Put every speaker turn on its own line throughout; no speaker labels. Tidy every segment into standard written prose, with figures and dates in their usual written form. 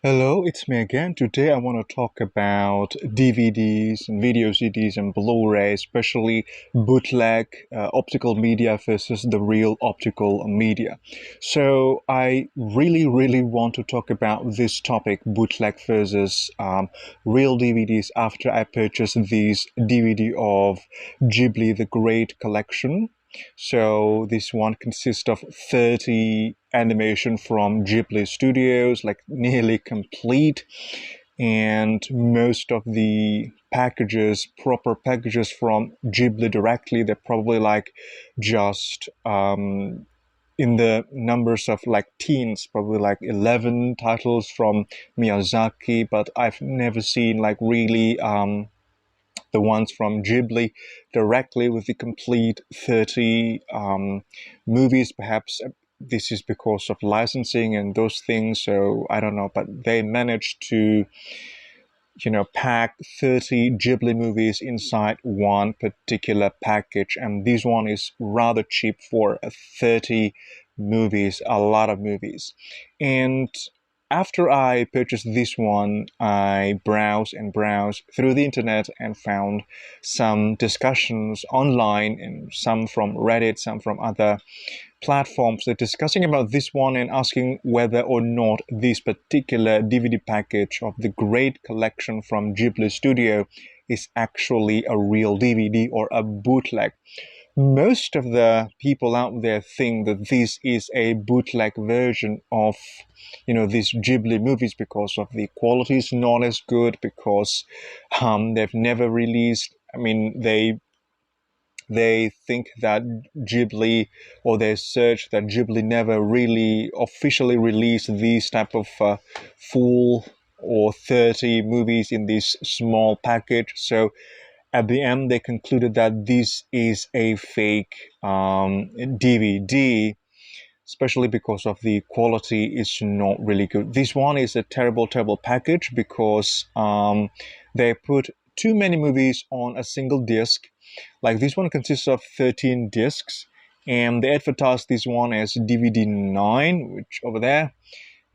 Hello, it's me again. Today I want to talk about DVDs and video CDs and Blu-ray, especially bootleg optical media versus the real optical media. So I really want to talk about this topic, bootleg versus real DVDs, after I purchased this DVD of Ghibli The Great Collection. So this one consists of 30 animation from Ghibli Studios, like nearly complete, and most of the packages, proper packages from Ghibli directly, they're probably like just in the numbers of like teens, probably like 11 titles from Miyazaki, but I've never seen like really the ones from Ghibli directly with the complete 30 movies. Perhaps this is because of licensing and those things, so I don't know, but they managed to pack 30 Ghibli movies inside one particular package, and this one is rather cheap for 30 movies, a lot of movies. And after I purchased this one, I browsed and browsed through the internet and found some discussions online, and some from Reddit, some from other platforms. They're discussing about this one and asking whether or not this particular DVD package of the great collection from Ghibli Studio is actually a real DVD or a bootleg. Most of the people out there think that this is a bootleg version of these Ghibli movies because of the quality is not as good, because they've never released, I mean, they think that Ghibli, or they search that Ghibli never really officially released these type of full or 30 movies in this small package. So at the end, they concluded that this is a fake DVD, especially because of the quality is not really good. This one is a terrible package because they put too many movies on a single disc. Like this one consists of 13 discs, and they advertise this one as DVD 9, which over there,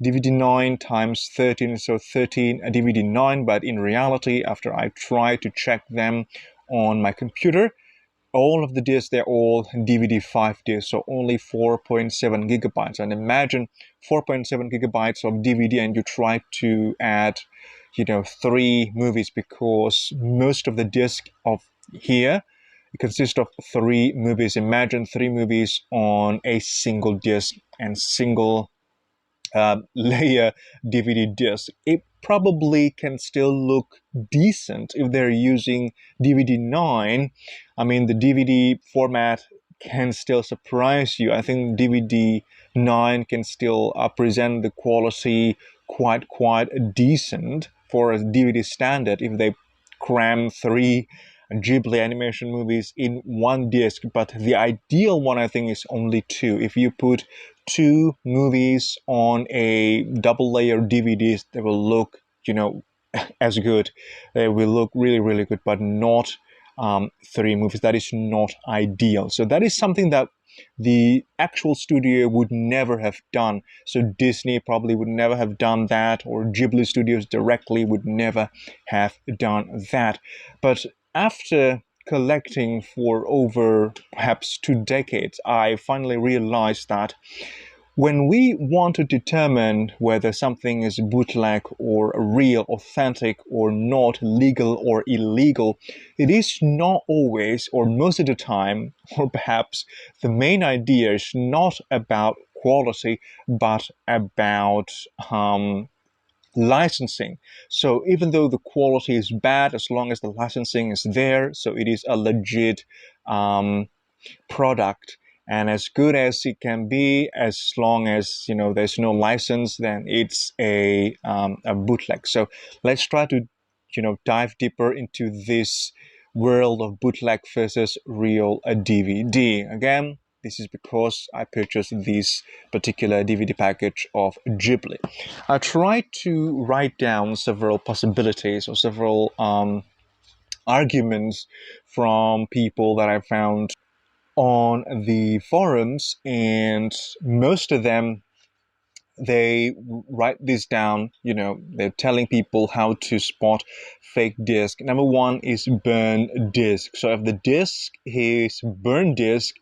DVD 9 times 13, so 13 a DVD 9, but in reality, after I tried to check them on my computer, all of the discs, they're all DVD 5 discs, so only 4.7 gigabytes. And imagine 4.7 gigabytes of DVD, and you try to add, 3 movies, because most of the disc of here, it consists of 3 movies. Imagine 3 movies on a single disc and single layer DVD disc. It probably can still look decent if they're using DVD 9. I mean, the DVD format can still surprise you. I think DVD 9 can still present the quality quite decent for a DVD standard if they cram 3 Ghibli animation movies in one disc. But the ideal one, I think, is only 2. If you put 2 movies on a double layer DVDs, they will look, as good. They will look really good, but not 3 movies. That is not ideal. So that is something that the actual studio would never have done. So Disney probably would never have done that, or Ghibli Studios directly would never have done that. But after collecting for over perhaps 2 decades, I finally realized that when we want to determine whether something is bootleg or real, authentic or not, legal or illegal, it is not always, or most of the time, or perhaps the main idea is not about quality, but about licensing. So even though the quality is bad, as long as the licensing is there, so it is a legit product, and as good as it can be, as long as there's no license, then it's a bootleg. So let's try to dive deeper into this world of bootleg versus real DVD. Again, this is because I purchased this particular DVD package of Ghibli. I tried to write down several possibilities or several arguments from people that I found on the forums, and most of them they write this down. They're telling people how to spot fake disc. Number one is burn disc. So if the disc is burn disc,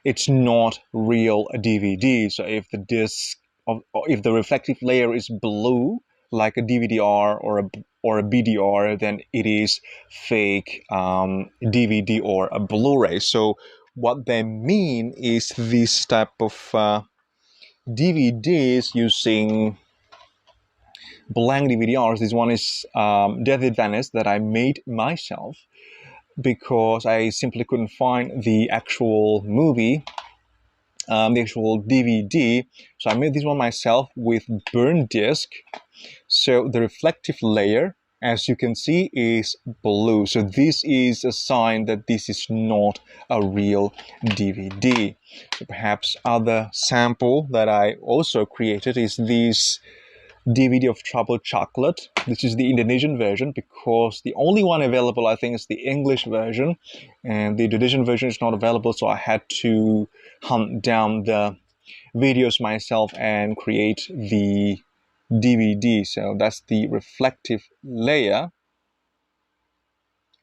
it's not real DVD. So if the disc or if the reflective layer is blue, like a DVD-R or a BDR, then it is fake DVD or a Blu-ray. So what they mean is this type of DVDs using blank DVDRs. This one is Death Advantage that I made myself because I simply couldn't find the actual movie, the actual DVD. So I made this one myself with burn disc. So the reflective layer, as you can see, is blue. So this is a sign that this is not a real DVD. So perhaps other sample that I also created is this DVD of Troubled Chocolate. This is the Indonesian version because the only one available, I think, is the English version, and the Indonesian version is not available, so I had to hunt down the videos myself and create the DVD. So that's the reflective layer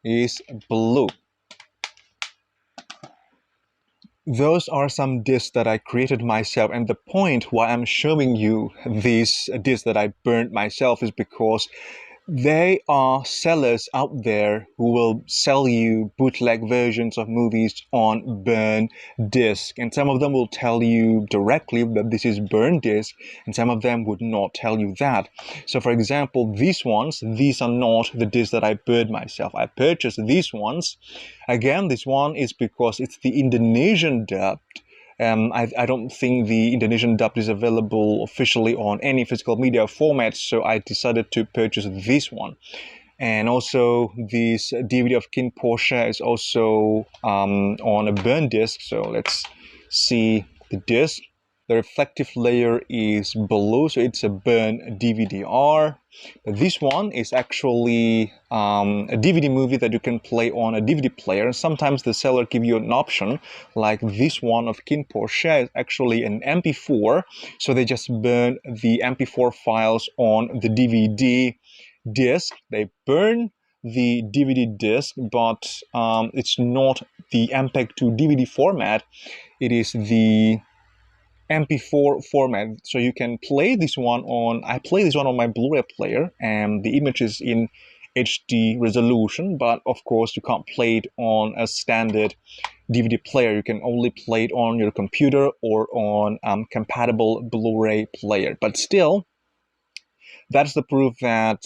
is blue. Those are some discs that I created myself, and the point why I'm showing you these discs that I burned myself is because there are sellers out there who will sell you bootleg versions of movies on burn disc, and some of them will tell you directly that this is burn disc, and some of them would not tell you that. So for example, these are not the discs that I burned myself. I purchased these ones. Again, this one is because it's the Indonesian dubbed. I don't think the Indonesian dub is available officially on any physical media format, so I decided to purchase this one. And also, this DVD of Kin Porsche is also on a burn disc, so let's see the disc. The reflective layer is blue, so it's a burn DVD-R. This one is actually a DVD movie that you can play on a DVD player. Sometimes the seller give you an option, like this one of Kin Porsche is actually an MP4, so they just burn the MP4 files on the DVD disc. They burn the DVD disc, but it's not the MPEG-2 DVD format. It is the MP4 format, so you can play this one on, I play this one on my Blu-ray player, and the image is in HD resolution, but of course you can't play it on a standard DVD player. You can only play it on your computer or on compatible Blu-ray player. But still, that's the proof that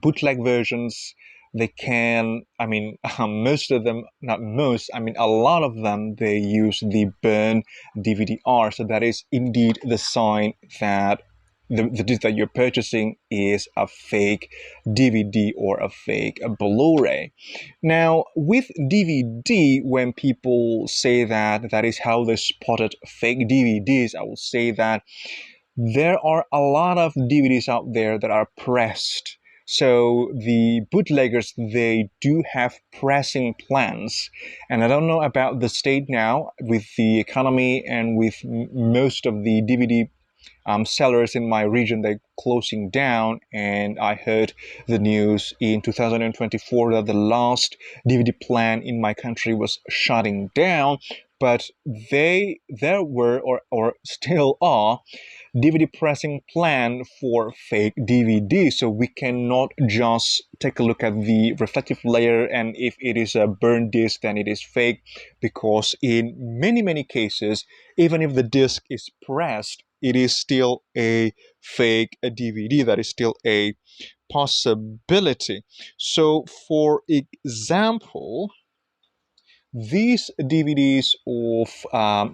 bootleg versions, they can, most of them, not most, a lot of them, they use the burn DVD-R. So that is indeed the sign that the disc that you're purchasing is a fake DVD or a fake Blu-ray. Now, with DVD, when people say that that is how they spotted fake DVDs, I will say that there are a lot of DVDs out there that are pressed. So the bootleggers, they do have pressing plans. And I don't know about the state now with the economy and with most of the DVD sellers in my region, they're closing down. And I heard the news in 2024 that the last DVD plan in my country was shutting down. But there were or still are DVD pressing plan for fake DVD. So we cannot just take a look at the reflective layer, and if it is a burn disc, then it is fake, because in many cases, even if the disc is pressed, it is still a fake DVD. That is still a possibility. So for example, these DVDs of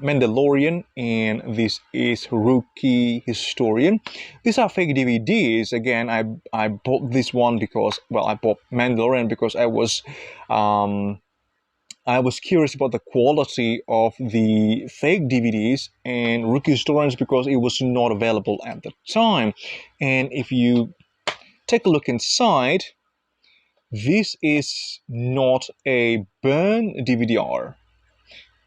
Mandalorian and this is Rookie Historian. These are fake DVDs. Again, I bought this one because, well, I bought Mandalorian because I was curious about the quality of the fake DVDs, and Rookie Historians because it was not available at the time. And if you take a look inside, this is not a burn DVD-R.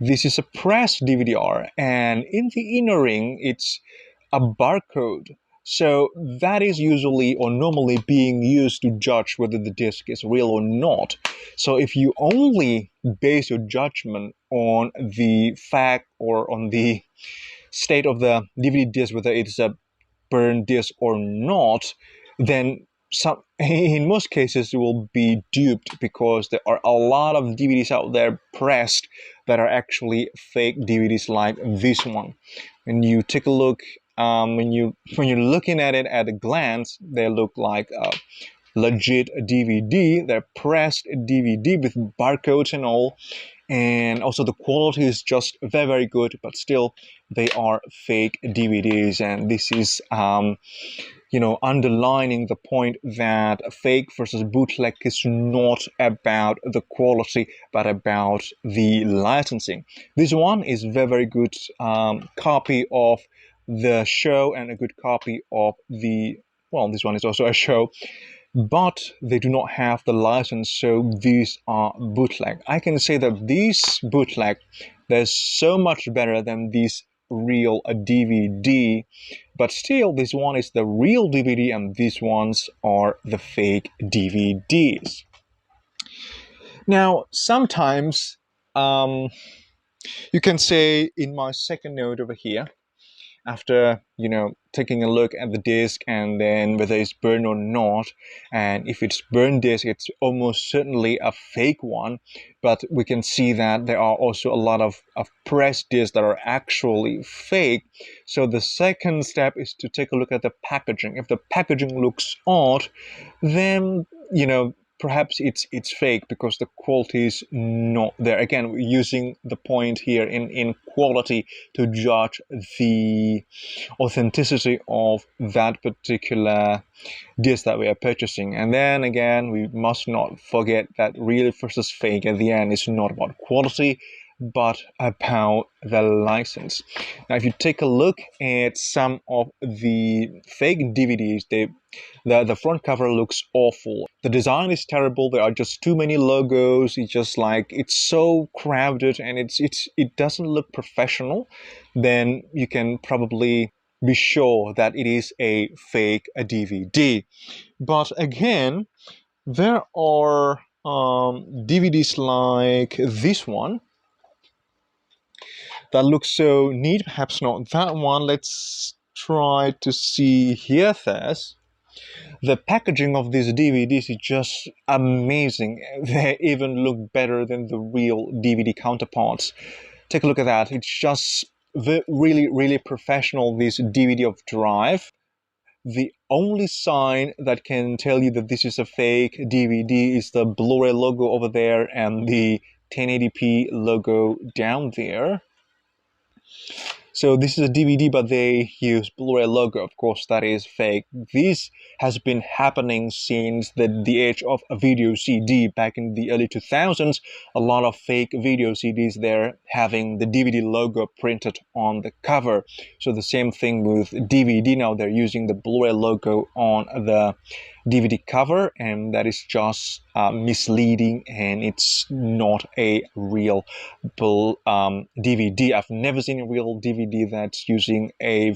This is a pressed DVD-R, and in the inner ring, it's a barcode. So that is usually or normally being used to judge whether the disc is real or not. So if you only base your judgment on the fact or on the state of the DVD disc, whether it's a burned disc or not, then in most cases you will be duped, because there are a lot of DVDs out there pressed that are actually fake DVDs like this one. When you take a look, when you're looking at it at a glance, they look like a legit DVD. They're pressed DVD with barcodes and all, and also the quality is just very, very good, but still they are fake DVDs. And this is underlining the point that fake versus bootleg is not about the quality but about the licensing. This one is very, very good copy of the show and a good copy of the, well, this one is also a show, but they do not have the license, so these are bootleg. I can say that these bootleg, they're so much better than these real DVD, but still this one is the real DVD and these ones are the fake DVDs. Now, sometimes you can say in my second note over here, after taking a look at the disc and then whether it's burned or not, and if it's burned disc, it's almost certainly a fake one. But we can see that there are also a lot of pressed discs that are actually fake. So the second step is to take a look at the packaging. If the packaging looks odd, then perhaps it's fake because the quality is not there. Again, we're using the point here in quality to judge the authenticity of that particular disc that we are purchasing. And then again, we must not forget that real versus fake at the end is not about quality but about the license. Now, if you take a look at some of the fake DVDs, the front cover looks awful. The design is terrible. There are just too many logos. It's just like, it's so crowded and it doesn't look professional. Then you can probably be sure that it is a fake DVD. But again, there are DVDs like this one that looks so neat. Perhaps not that one. Let's try to see here first. The packaging of these DVDs is just amazing. They even look better than the real DVD counterparts. Take a look at that. It's just really, really professional, this DVD of Drive. The only sign that can tell you that this is a fake DVD is the Blu-ray logo over there and the 1080p logo down there. So this is a DVD, but they use Blu-ray logo. Of course, that is fake. This has been happening since the age of a video CD back in the early 2000s. A lot of fake video CDs there having the DVD logo printed on the cover. So the same thing with DVD now. They're using the Blu-ray logo on the DVD cover, and that is just misleading, and it's not a real DVD. I've never seen a real DVD that's using a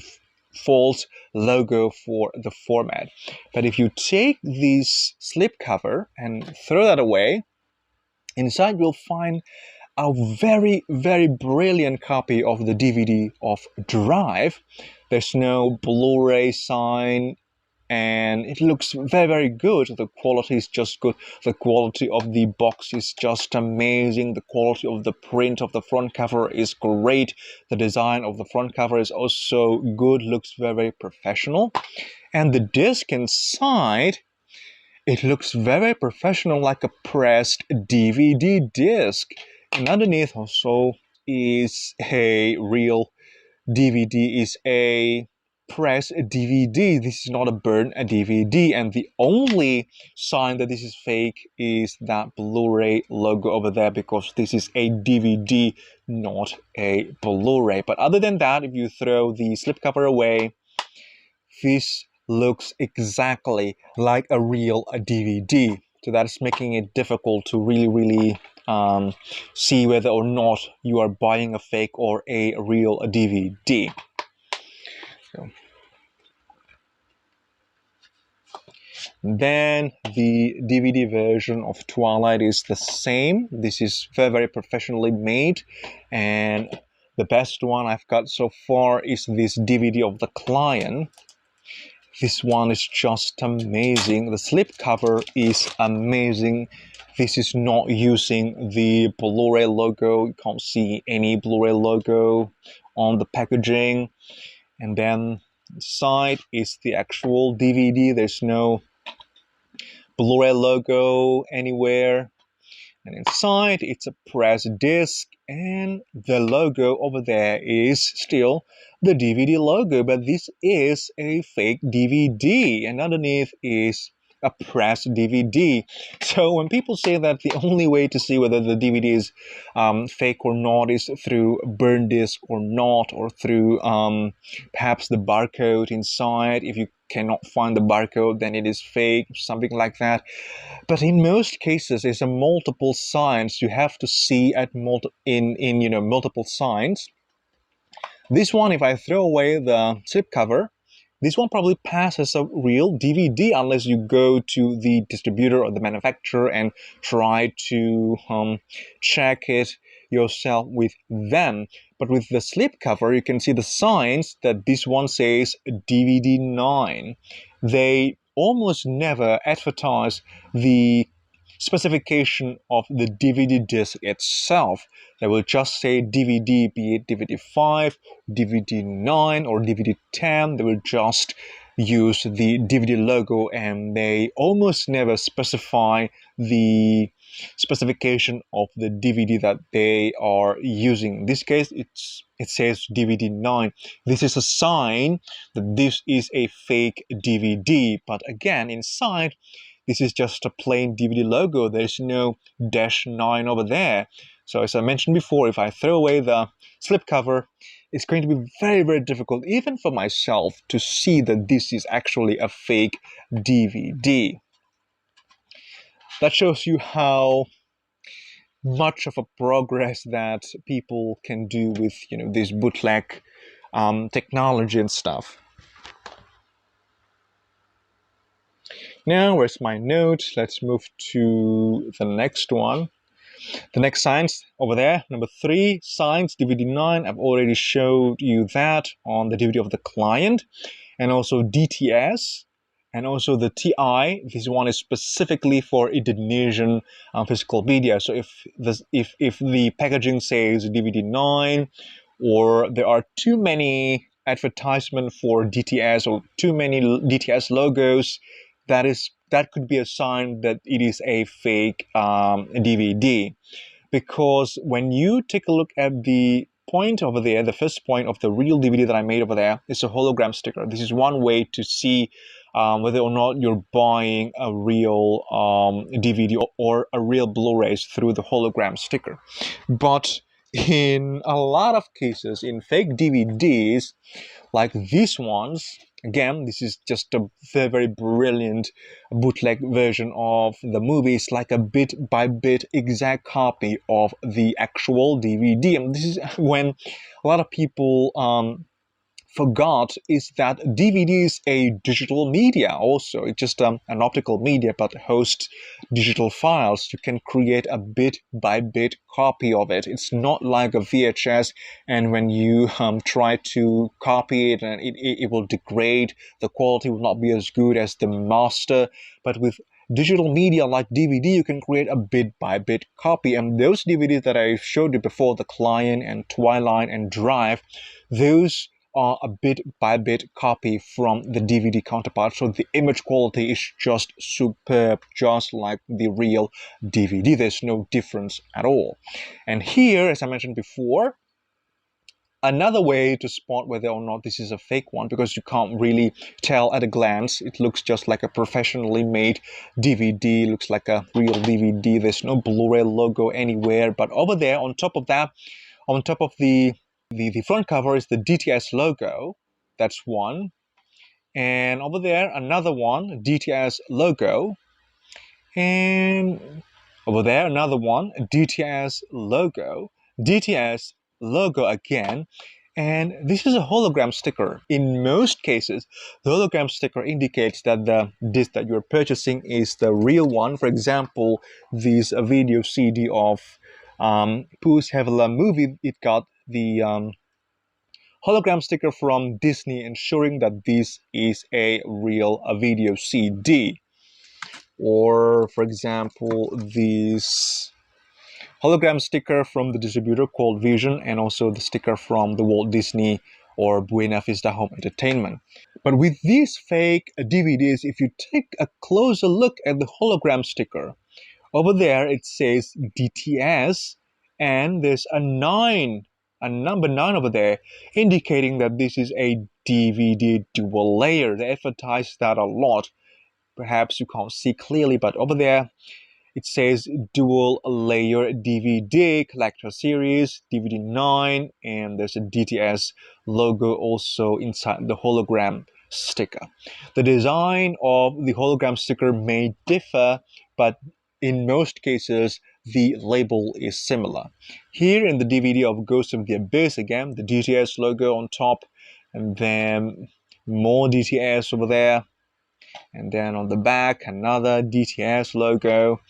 false logo for the format. But if you take this slipcover and throw that away, inside you'll find a very, very brilliant copy of the DVD of Drive. There's no Blu-ray sign, and it looks very, very good. The quality is just good. The quality of the box is just amazing. The quality of the print of the front cover is great. The design of the front cover is also good, looks very, very professional. And the disc inside, it looks very professional, like a pressed DVD disc. And underneath also is a real DVD, is a press DVD. This is not a burn a DVD, and the only sign that this is fake is that Blu-ray logo over there, because this is a DVD, not a Blu-ray. But other than that, if you throw the slipcover away, this looks exactly like a real DVD. So that's making it difficult to really see whether or not you are buying a fake or a real DVD. So Then the DVD version of Twilight is the same. This is very, very professionally made, and the best one I've got so far is this DVD of the Client. This one is just amazing. The slipcover is amazing. This is not using the Blu-ray logo. You can't see any Blu-ray logo on the packaging. And then inside is the actual DVD. There's no Blu-ray logo anywhere. And inside it's a press disc, and the logo over there is still the DVD logo, but this is a fake DVD, and underneath is a press DVD. So when people say that the only way to see whether the DVD is fake or not is through burn disc or not, or through perhaps the barcode inside, if you cannot find the barcode then it is fake, something like that. But in most cases, it's a multiple signs. You have to see at multiple signs. This one, if I throw away the slipcover, this one probably passes a real DVD unless you go to the distributor or the manufacturer and try to check it yourself with them. But with the slipcover, you can see the signs that this one says DVD 9. They almost never advertise the specification of the DVD disc itself. They will just say DVD, be it DVD 5, DVD 9, or DVD 10. They will just use the DVD logo, and they almost never specify the specification of the DVD that they are using. In this case, it says DVD 9. This is a sign that this is a fake DVD, but again, inside, this is just a plain DVD logo. There's no -9 over there. So as I mentioned before, if I throw away the slipcover, it's going to be very, very difficult, even for myself, to see that this is actually a fake DVD. That shows you how much of a progress that people can do with this bootleg technology and stuff. Now, where's my note? Let's move to the next one. The next science over there, number 3, science DVD 9. I've already showed you that on the DVD of the Client, and also DTS, and also the TI. This one is specifically for Indonesian physical media. So if the packaging says DVD 9, or there are too many advertisement for DTS or too many DTS logos, that could be a sign that it is a fake DVD. Because when you take a look at the point over there, the first point of the real DVD that I made over there is a hologram sticker. This is one way to see whether or not you're buying a real DVD or a real Blu-ray through the hologram sticker. But in a lot of cases, in fake DVDs, like these ones, again, this is just a very, very brilliant bootleg version of the movie. It's like a bit-by-bit exact copy of the actual DVD. And this is when a lot of people forgot is that DVD is a digital media also. It's just an optical media, but hosts digital files. You can create a bit-by-bit copy of it. It's not like a VHS, and when you try to copy it, and it will degrade. The quality will not be as good as the master. But with digital media like DVD, you can create a bit-by-bit copy. And those DVDs that I showed you before, the Client and Twilight and Drive, those are a bit-by-bit copy from the DVD counterpart. So the image quality is just superb, just like the real DVD. There's no difference at all. And here, as I mentioned before, another way to spot whether or not this is a fake one, because you can't really tell at a glance. It looks just like a professionally made DVD, looks like a real DVD. There's no Blu-ray logo anywhere. But over there, on top of that, on top of the front cover is the DTS logo. That's one. And over there, another one, DTS logo. And over there, another one, DTS logo. DTS logo again. And this is a hologram sticker. In most cases, the hologram sticker indicates that the disc that you're purchasing is the real one. For example, this video CD of Pooh's Heavenly movie, it got the hologram sticker from Disney, ensuring that this is a real video CD. Or, for example, this hologram sticker from the distributor called Vision, and also the sticker from the Walt Disney or Buena Vista Home Entertainment. But with these fake DVDs, if you take a closer look at the hologram sticker, over there it says DTS, and there's a number 9 over there, indicating that this is a DVD dual layer. They advertise that a lot. Perhaps you can't see clearly, but over there it says dual layer DVD collector series, DVD 9, and there's a DTS logo also inside the hologram sticker. The design of the hologram sticker may differ, but in most cases, the label is similar. Here in the DVD of Ghost of the Abyss, again, the DTS logo on top, and then more DTS over there. And then on the back, another DTS logo.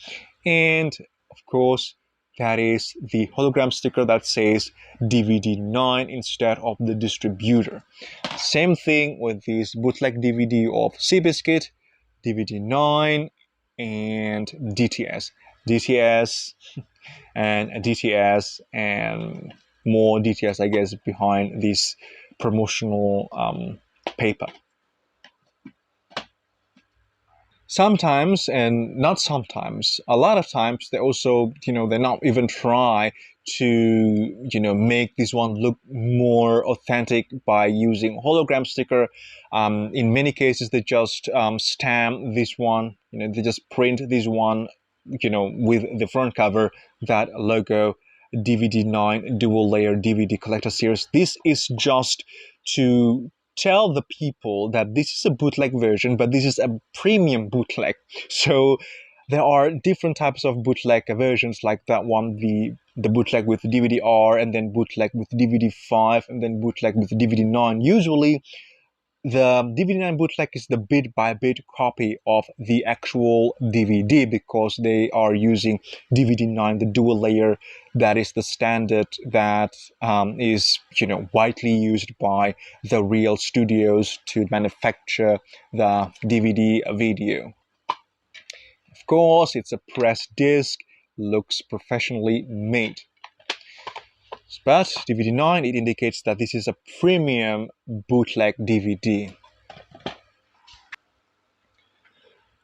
And of course, that is the hologram sticker that says DVD 9 instead of the distributor. Same thing with this bootleg DVD of Seabiscuit, DVD 9 and DTS. DTS and DTS and more DTS, I guess, behind this promotional paper. Sometimes, and not sometimes, a lot of times they also, they not even try to, make this one look more authentic by using hologram sticker. In many cases, they just stamp this one, they just print this one, with the front cover, that logo, DVD 9 dual layer DVD collector series. This is just to tell the people that this is a bootleg version, but this is a premium bootleg. So there are different types of bootleg versions, like that one, the bootleg with DVD R, and then bootleg with DVD 5, and then bootleg with DVD 9. Usually the DVD 9 bootleg is the bit-by-bit copy of the actual DVD, because they are using DVD 9, the dual layer. That is the standard that is, widely used by the real studios to manufacture the DVD video. Of course, it's a pressed disc, looks professionally made. But DVD 9, it indicates that this is a premium bootleg DVD.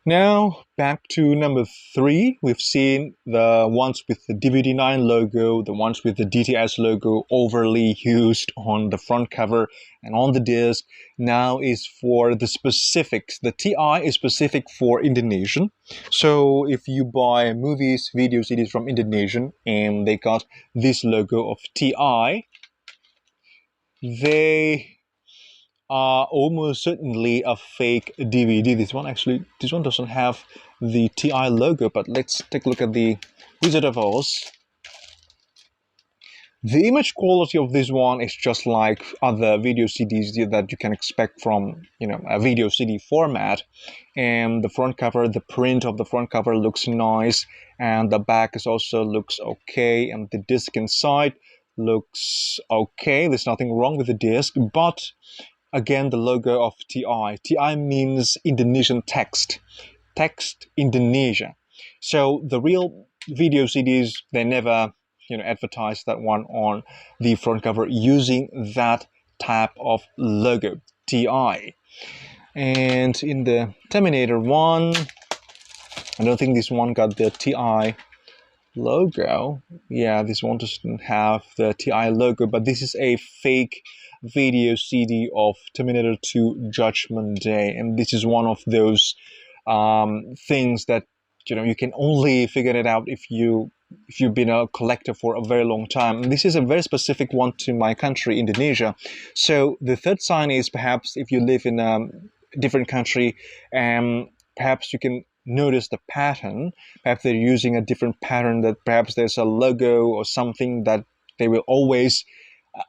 Now, back to number 3. We've seen the ones with the DVD 9 logo, the ones with the DTS logo overly used on the front cover and on the disc. Now is for the specifics. The TI is specific for Indonesian. So if you buy movies, video CDs from Indonesian, and they got this logo of TI, they are almost certainly a fake DVD. This one doesn't have the TI logo, but let's take a look at the Wizard of Oz. The image quality of this one is just like other video CDs that you can expect from, a video CD format. And the front cover, the print of the front cover looks nice, and the back also looks okay, and the disc inside looks okay. There's nothing wrong with the disc, but again, the logo of TI. TI means Indonesian text Indonesia. So the real video CDs, they never, advertise that one on the front cover using that type of logo, TI. And in the Terminator one, I don't think this one got the TI logo. Yeah, this one doesn't have the TI logo, but this is a fake video CD of Terminator 2 Judgment Day, and this is one of those things that you can only figure it out if you've been a collector for a very long time. And this is a very specific one to my country, Indonesia. So the third sign is, perhaps if you live in a different country, perhaps you can notice the pattern. Perhaps they're using a different pattern, that perhaps there's a logo or something that they will always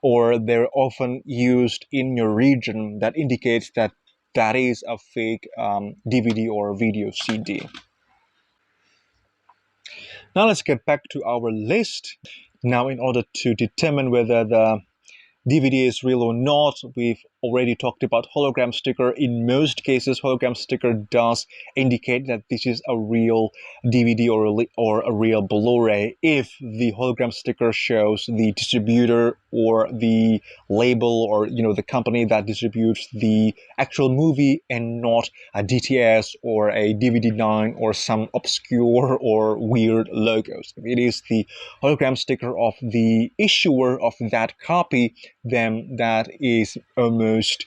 or they're often used in your region, that indicates that that is a fake DVD or video CD. Now let's get back to our list. Now, in order to determine whether the DVD is real or not, we've already talked about hologram sticker. In most cases, hologram sticker does indicate that this is a real DVD or a real Blu-ray if the hologram sticker shows the distributor or the label, or the company that distributes the actual movie, and not a DTS or a DVD9 or some obscure or weird logos. If it is the hologram sticker of the issuer of that copy, then that is almost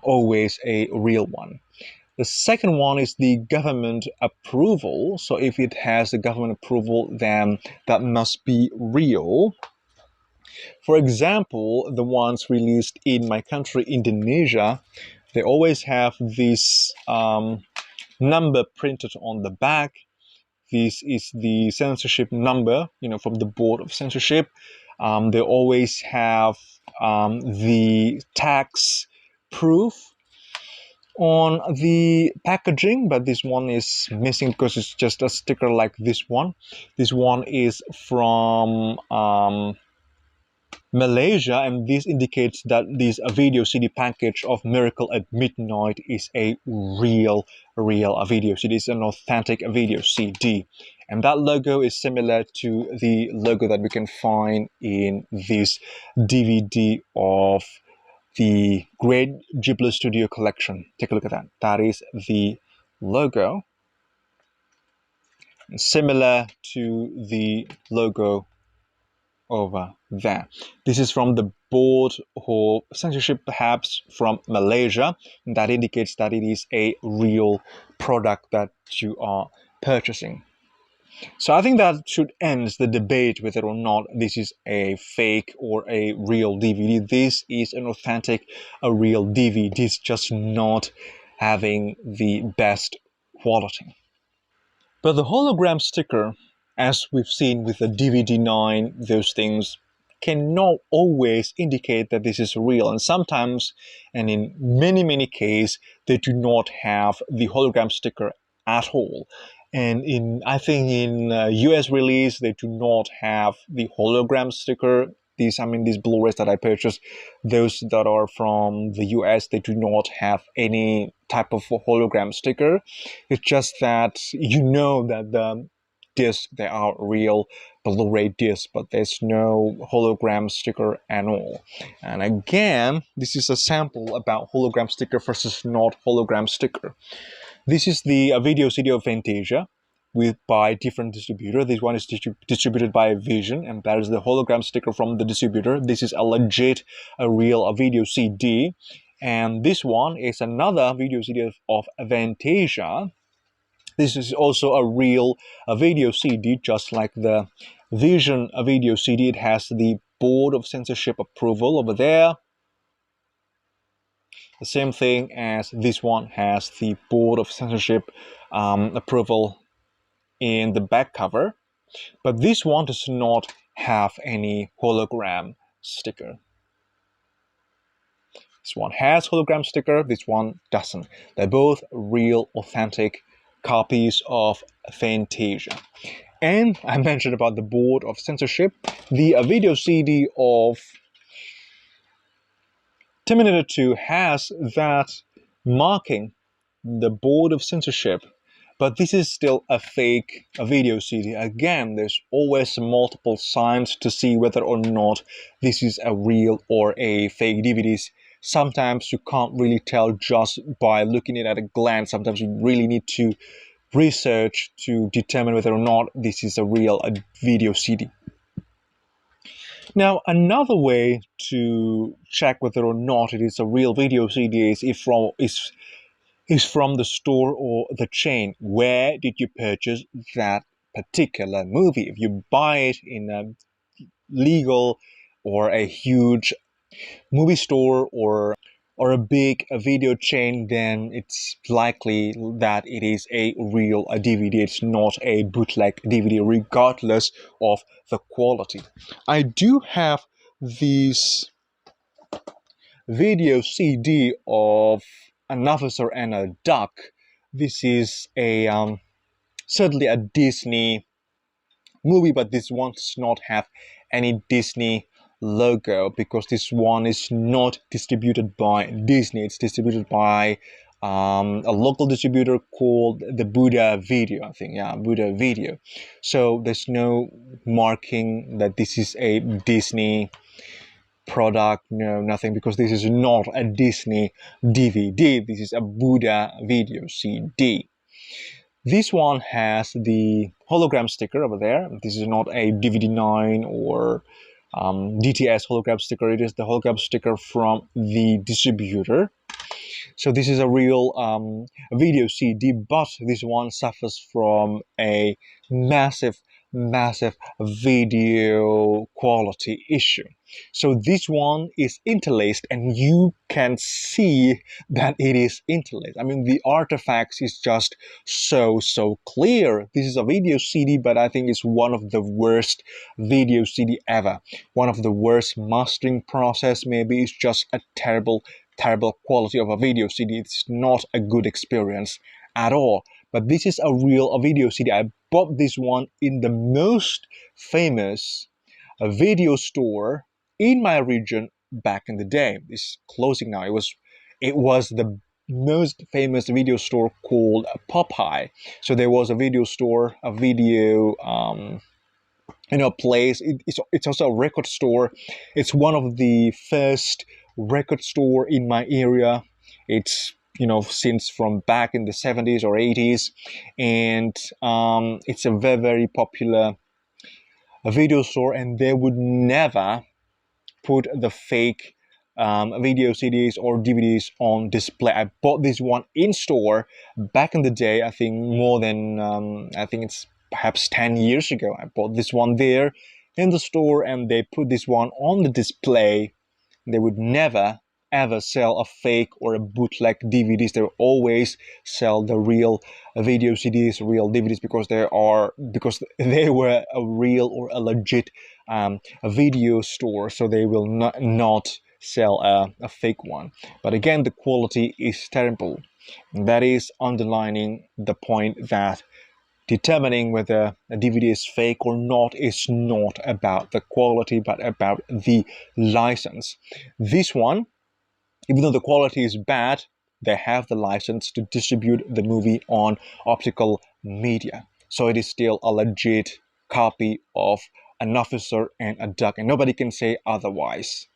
always a real one. The second one is the government approval. So if it has the government approval, then that must be real. For example, the ones released in my country, Indonesia, they always have this number printed on the back. This is the censorship number, from the Board of Censorship. They always have the tax proof on the packaging, but this one is missing because it's just a sticker like this one. This one is from Malaysia, and this indicates that this video CD package of Miracle at Midnight is a real video CD. It's an authentic video CD, and that logo is similar to the logo that we can find in this DVD of the Great Ghibli Studio Collection. Take a look at that. That is the logo, similar to the logo over there. This is from the Board of Censorship, perhaps from Malaysia. That indicates that it is a real product that you are purchasing. So I think that should end the debate whether or not this is a fake or a real DVD. This is an authentic, a real DVD. It's just not having the best quality. But the hologram sticker, as we've seen with the DVD9, those things cannot always indicate that this is real. And sometimes, and in many cases, they do not have the hologram sticker at all. And I think in US release, they do not have the hologram sticker. These Blu-rays that I purchased, those that are from the US, they do not have any type of hologram sticker. It's just that that the discs, they are real Blu-ray discs, but there's no hologram sticker at all. And again, this is a sample about hologram sticker versus not hologram sticker. This is the video CD of Fantasia by different distributor. This one is distributed by Vision, and that is the hologram sticker from the distributor. This is a real video CD, and this one is another video CD of Fantasia. This is also a real video CD, just like the Vision video CD. It has the Board of Censorship approval over there. The same thing as this one has the Board of Censorship approval in the back cover, but this one does not have any hologram sticker. This one has hologram sticker, this one doesn't. They're both real, authentic copies of Fantasia. And I mentioned about the Board of Censorship. The video CD of Terminator 2 has that marking, the Board of Censorship, but this is still a fake video CD. Again, there's always multiple signs to see whether or not this is a real or a fake DVD. Sometimes you can't really tell just by looking at it at a glance. Sometimes you really need to research to determine whether or not this is a real video CD. Now, another way to check whether or not it is a real video CD is from the store or the chain. Where did you purchase that particular movie? If you buy it in a legal or a huge movie store or a big video chain, then it's likely that it is a real DVD. It's not a bootleg DVD, regardless of the quality. I do have this video CD of an officer and a duck. This is a certainly a Disney movie, but this one does not have any Disney logo because this one is not distributed by Disney. It's distributed by a local distributor called the Buddha Video, I think. Yeah, Buddha Video. So there's no marking that this is a Disney product, no, nothing, because this is not a Disney DVD. This is a Buddha Video CD. This one has the hologram sticker over there. This is not a DVD9 or DTS hologram sticker. It is the hologram sticker from the distributor. So this is a real video CD, but this one suffers from a massive video quality issue. So this one is interlaced, and you can see that it is interlaced. I mean, the artifacts is just so clear. This is a video CD, but I think it's one of the worst video CD ever. One of the worst mastering process. Maybe it's just a terrible quality of a video CD. It's not a good experience at all. But this is a video CD. I bought this one in the most famous video store in my region back in the day. It's closing now. It was the most famous video store called Popeye. So there was a video store, a video place. It's also a record store. It's one of the first record store in my area. It's since from back in the 70s or 80s, and it's a very popular video store, and they would never put the fake video CDs or DVDs on display. I bought this one in store back in the day. I think more than I think it's perhaps 10 years ago. I bought this one there in the store, and they put this one on the display. They would never ever sell a fake or a bootleg DVDs. They will always sell the real video CDs, real DVDs, because they were a real or a legit a video store. So they will not sell a fake one. But again, the quality is terrible. And that is underlining the point that determining whether a DVD is fake or not is not about the quality, but about the license. This one, even though the quality is bad, they have the license to distribute the movie on optical media. So it is still a legit copy of An Officer and a Duck, and nobody can say otherwise.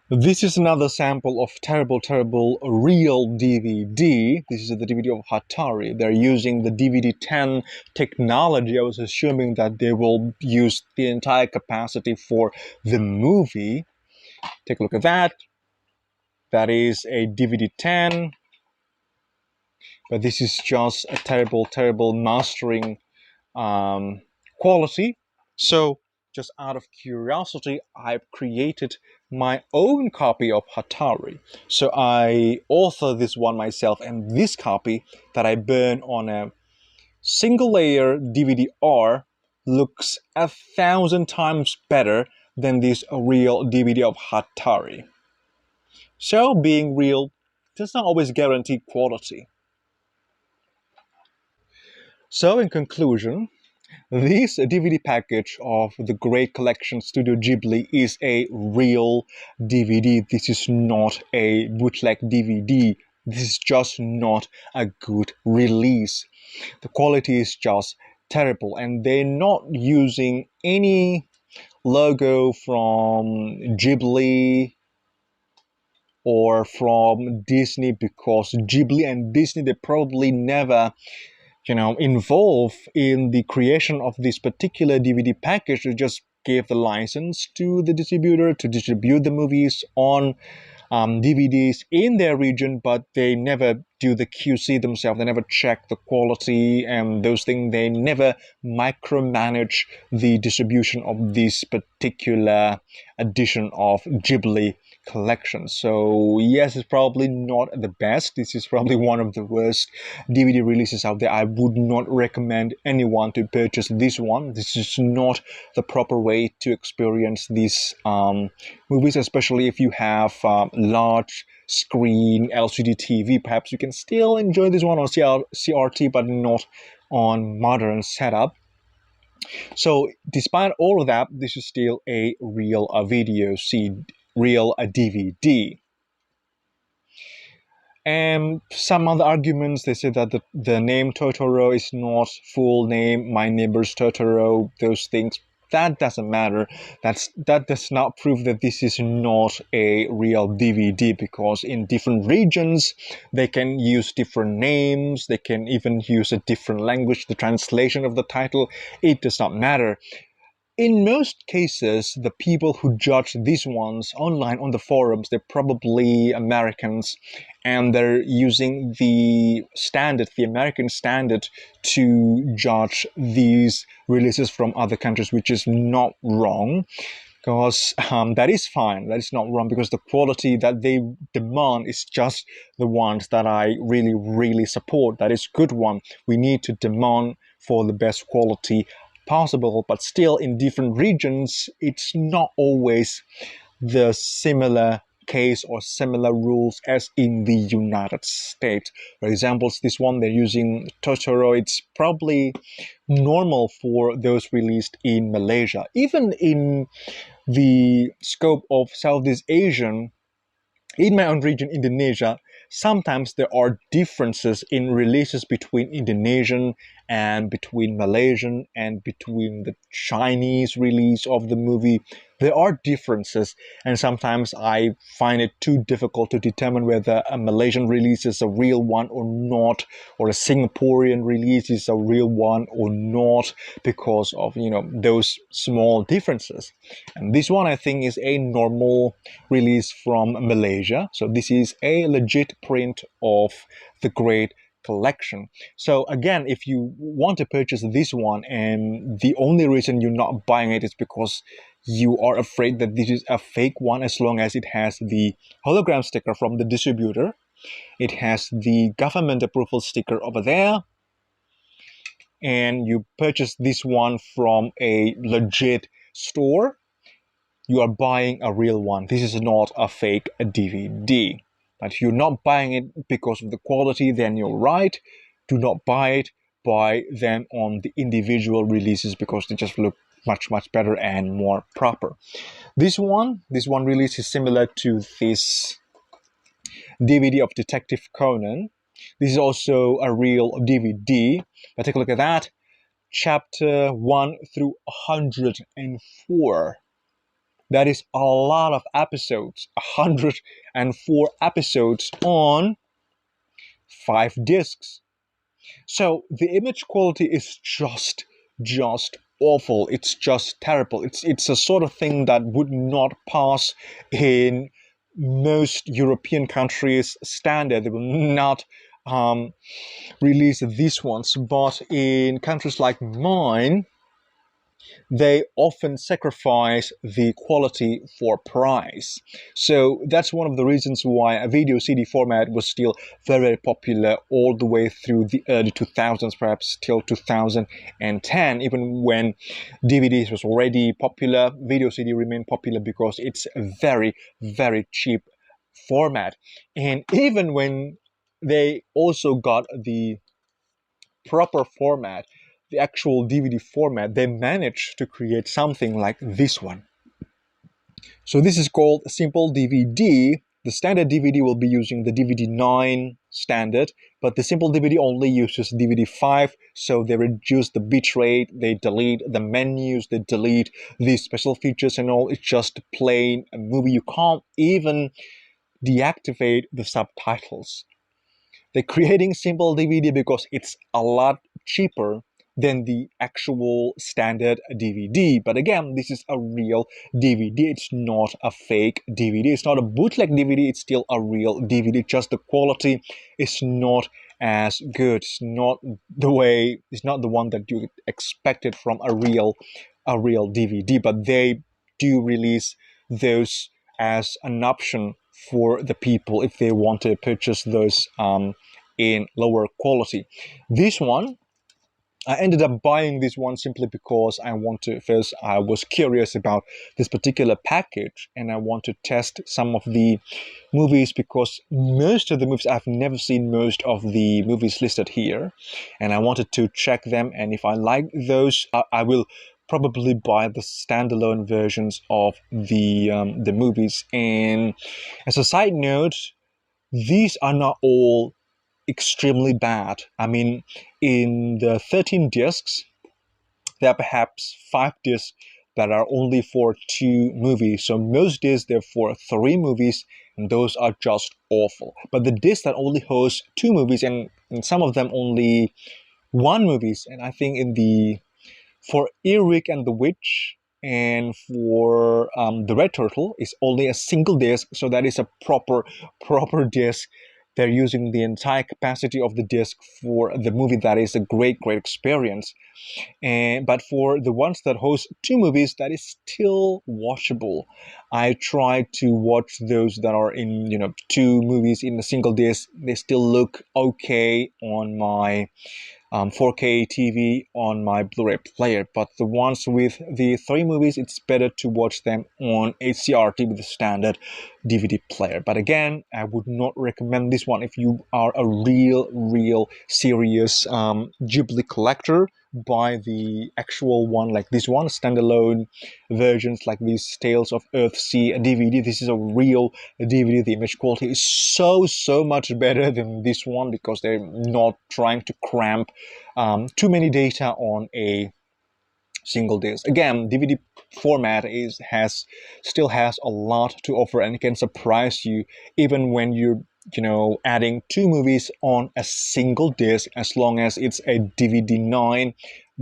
This is another sample of terrible real DVD. This is the DVD of Atari. They're using the DVD-10 technology. I was assuming that they will use the entire capacity for the movie. Take a look at that. That is a DVD-10. But this is just a terrible mastering quality. So just out of curiosity, I've created my own copy of Atari. So I author this one myself, and this copy that I burn on a single layer DVD-R looks 1,000 times better than this real DVD of Atari. So being real does not always guarantee quality. So in conclusion, this DVD package of the Great Collection Studio Ghibli is a real DVD. This is not a bootleg DVD. This is just not a good release. The quality is just terrible, and they're not using any logo from Ghibli or from Disney, because Ghibli and Disney, they probably never involved in the creation of this particular DVD package. They just gave the license to the distributor to distribute the movies on DVDs in their region, but they never do the QC themselves. They never check the quality and those things. They never micromanage the distribution of this particular edition of Ghibli collection. So yes, it's probably not the best. This is probably one of the worst DVD releases out there. I would not recommend anyone to purchase this one. This is not the proper way to experience these movies, especially if you have large screen LCD TV. Perhaps you can still enjoy this one on CRT, but not on modern setup. So despite all of that, this is still a real real DVD. And some other arguments, they say that the name Totoro is not full name, My Neighbor's Totoro, those things. That doesn't matter. That does not prove that this is not a real DVD, because in different regions, they can use different names, they can even use a different language, the translation of the title, it does not matter. In most cases, the people who judge these ones online on the forums, they're probably Americans, and they're using the American standard, to judge these releases from other countries, which is not wrong. Because that is fine, that is not wrong, because the quality that they demand is just the ones that I really, really support. That is good one. We need to demand for the best quality possible, but still in different regions, it's not always the similar case or similar rules as in the United States. For example, this one they're using Totoro, it's probably normal for those released in Malaysia. Even in the scope of Southeast Asian, in my own region, Indonesia, sometimes there are differences in releases between Indonesian and between Malaysian and between the Chinese release of the movie. There are differences, and sometimes I find it too difficult to determine whether a Malaysian release is a real one or not, or a Singaporean release is a real one or not, because of those small differences. And this one, I think, is a normal release from Malaysia. So this is a legit print of the Great Collection. So again, if you want to purchase this one and the only reason you're not buying it is because you are afraid that this is a fake one, as long as it has the hologram sticker from the distributor, it has the government approval sticker over there, and you purchase this one from a legit store, you are buying a real one. This is not a fake DVD. But if you're not buying it because of the quality, then you're right. Do not buy it. Buy them on the individual releases, because they just look much, much better and more proper. This one release is similar to this DVD of Detective Conan. This is also a real DVD. But take a look at that. Chapter 1 through 104. That is a lot of episodes. 104 episodes on 5 discs. So the image quality is just awful. It's just terrible. It's a sort of thing that would not pass in most European countries' standard. They will not release these ones. But in countries like mine, they often sacrifice the quality for price. So that's one of the reasons why a video CD format was still very, very popular all the way through the early 2000s, perhaps till 2010. Even when DVDs was already popular, video CD remained popular because it's a very, very cheap format. And even when they also got the proper format, the actual DVD format, they managed to create something like this one. So this is called Simple DVD. The standard DVD will be using the DVD 9 standard, but the Simple DVD only uses DVD 5, so they reduce the bitrate, they delete the menus, they delete these special features and all. It's just plain a movie. You can't even deactivate the subtitles. They're creating Simple DVD because it's a lot cheaper than the actual standard DVD. But again, this is a real DVD. It's not a fake DVD. It's not a bootleg DVD. It's still a real DVD. Just the quality is not as good. It's not the one that you expected from a real DVD. But they do release those as an option for the people if they want to purchase those in lower quality. This one, I ended up buying this one simply because I was curious about this particular package, and I want to test some of the movies, because most of the movies, I've never seen most of the movies listed here, and I wanted to check them, and if I like those, I will probably buy the standalone versions of the movies. And as a side note, these are not all extremely bad. I mean, in the 13 discs, there are perhaps 5 discs that are only for 2 movies. So most discs, they're for 3 movies, and those are just awful. But the disc that only hosts 2 movies, and some of them only 1 movies, and I think for Earwig and the Witch and for the Red Turtle is only a single disc, so that is a proper disc. They're using the entire capacity of the disc for the movie. That is a great experience. But for the ones that host 2 movies, that is still watchable. I tried to watch those that are in 2 movies in a single disc. They still look okay on my 4K TV on my Blu-ray player, but the ones with the 3 movies, it's better to watch them on HCRT with the standard DVD player. But again, I would not recommend this one if you are a real serious Ghibli collector. Buy the actual one like this one, standalone versions like these Tales of Earthsea DVD. This is a real DVD. The image quality is so much better than this one, because they're not trying to cramp too many data on a single disc. Again, DVD format still has a lot to offer, and it can surprise you even when you're adding 2 movies on a single disc. As long as it's a DVD 9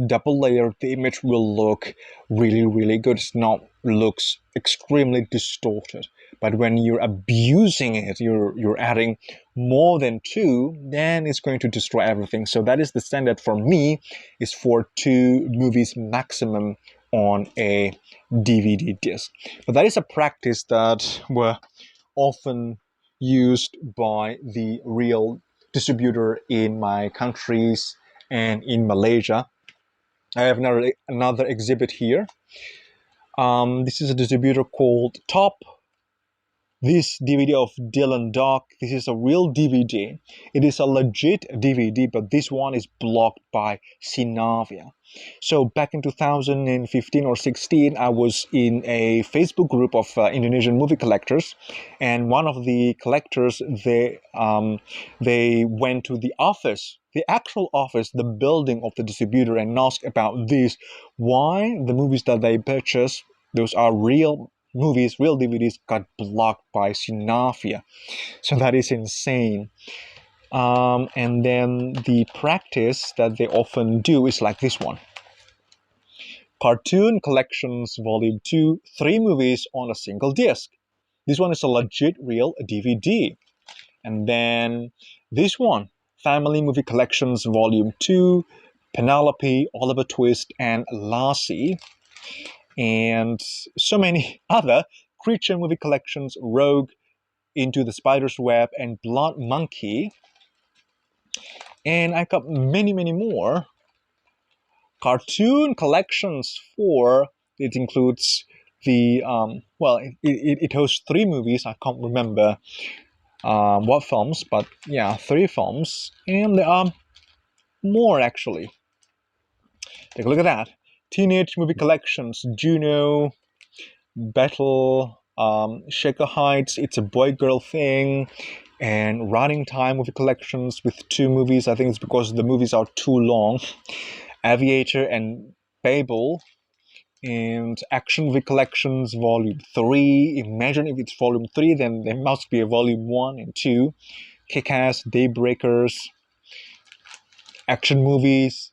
double layer, the image will look really good. It's not looks extremely distorted. But when you're abusing it, you're adding more than 2, then it's going to destroy everything. So that is the standard for me, is for 2 movies maximum on a DVD disc. But that is a practice that were often used by the real distributor in my countries and in Malaysia. I have another exhibit here. This is a distributor called Top. This DVD of Dylan Dog, this is a real DVD. It is a legit DVD, but this one is blocked by Sinavia. So back in 2015 or 16, I was in a Facebook group of Indonesian movie collectors, and one of the collectors, they went to the office, the actual office, the building of the distributor, and asked about this, why the movies that they purchased, those are real movies, real DVDs, got blocked by Sinavia. So that is insane. And then the practice that they often do is like this one. Cartoon Collections Volume 2, 3 movies on a single disc. This one is a legit real DVD. And then this one, Family Movie Collections Volume 2, Penelope, Oliver Twist, and Lassie. And so many other creature movie collections, Rogue, Into the Spider's Web, and Blood Monkey. And I got many more. Cartoon collections for, it includes the, it hosts 3 movies. I can't remember what films, but yeah, 3 films. And there are more actually. Take a look at that. Teenage Movie Collections, Juno, Battle, Shaker Heights, It's a Boy-Girl Thing, and Running Time Movie Collections with 2 movies. I think it's because the movies are too long. Aviator and Babel, and Action Movie Collections Volume 3. Imagine if it's Volume 3, then there must be a Volume 1 and 2. Kick-Ass, Daybreakers, Action Movies,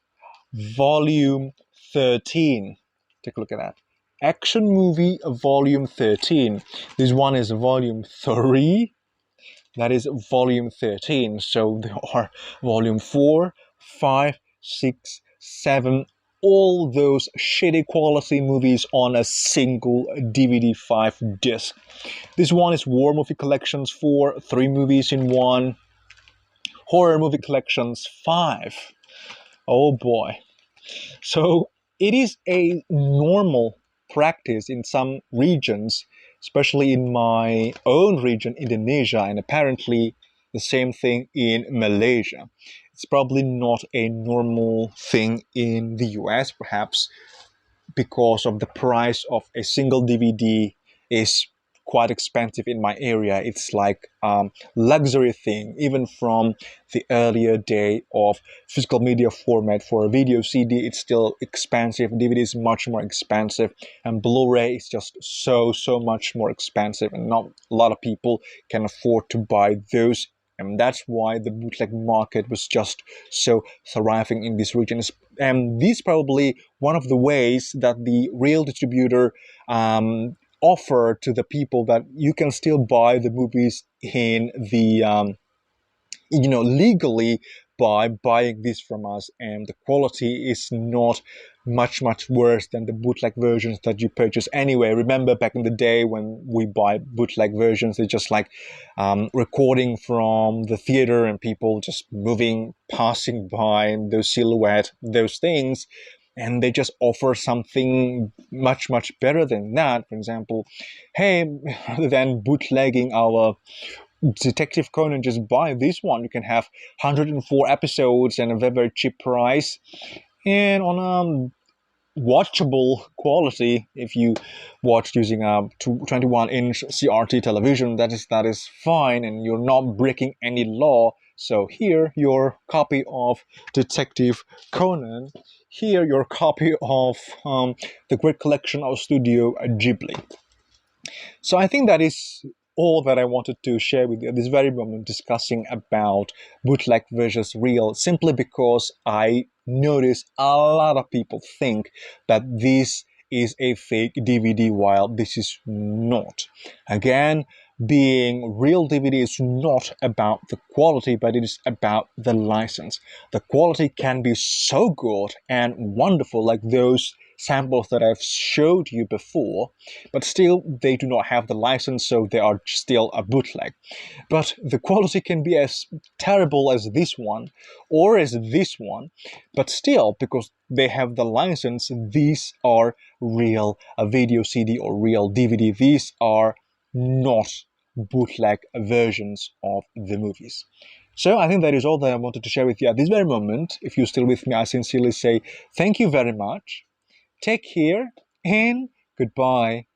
Volume 13. Take a look at that. Action Movie Volume 13. This one is Volume 3. That is Volume 13. So there are Volume 4, 5, 6, 7, all those shitty quality movies on a single DVD 5 disc. This one is War Movie Collections 4, 3 movies in one. Horror Movie Collections 5. Oh boy. So it is a normal practice in some regions, especially in my own region, Indonesia, and apparently the same thing in Malaysia. It's probably not a normal thing in the US, perhaps because of the price of a single DVD is quite expensive in my area. It's like luxury thing, even from the earlier day of physical media format. For a video CD, it's still expensive. DVD is much more expensive, and Blu-ray is just so much more expensive, and not a lot of people can afford to buy those. And that's why the bootleg market was just so thriving in these regions. And this is probably one of the ways that the real distributor offer to the people that you can still buy the movies in the legally by buying this from us, and the quality is not much worse than the bootleg versions that you purchase anyway. Remember back in the day when we buy bootleg versions, they're just like recording from the theater and people just passing by those silhouette, those things, and they just offer something much better than that. For example, hey, rather than bootlegging our Detective Conan, just buy this one. You can have 104 episodes and a very cheap price, and on a watchable quality. If you watch using a 21-inch CRT television, that is fine, and you're not breaking any law. So here, your copy of Detective Conan. Here, your copy of the great collection of Studio Ghibli. So I think that is all that I wanted to share with you at this very moment, discussing about bootleg versus real, simply because I notice a lot of people think that this is a fake DVD while this is not. Again, being real DVD is not about the quality, but it is about the license. The quality can be so good and wonderful, like those samples that I've showed you before, but still they do not have the license, so they are still a bootleg. But the quality can be as terrible as this one or as this one, but still, because they have the license, these are real video CD or real DVD. These are not bootleg versions of the movies. So I think that is all that I wanted to share with you at this very moment. If you're still with me, I sincerely say thank you very much. Take care and goodbye.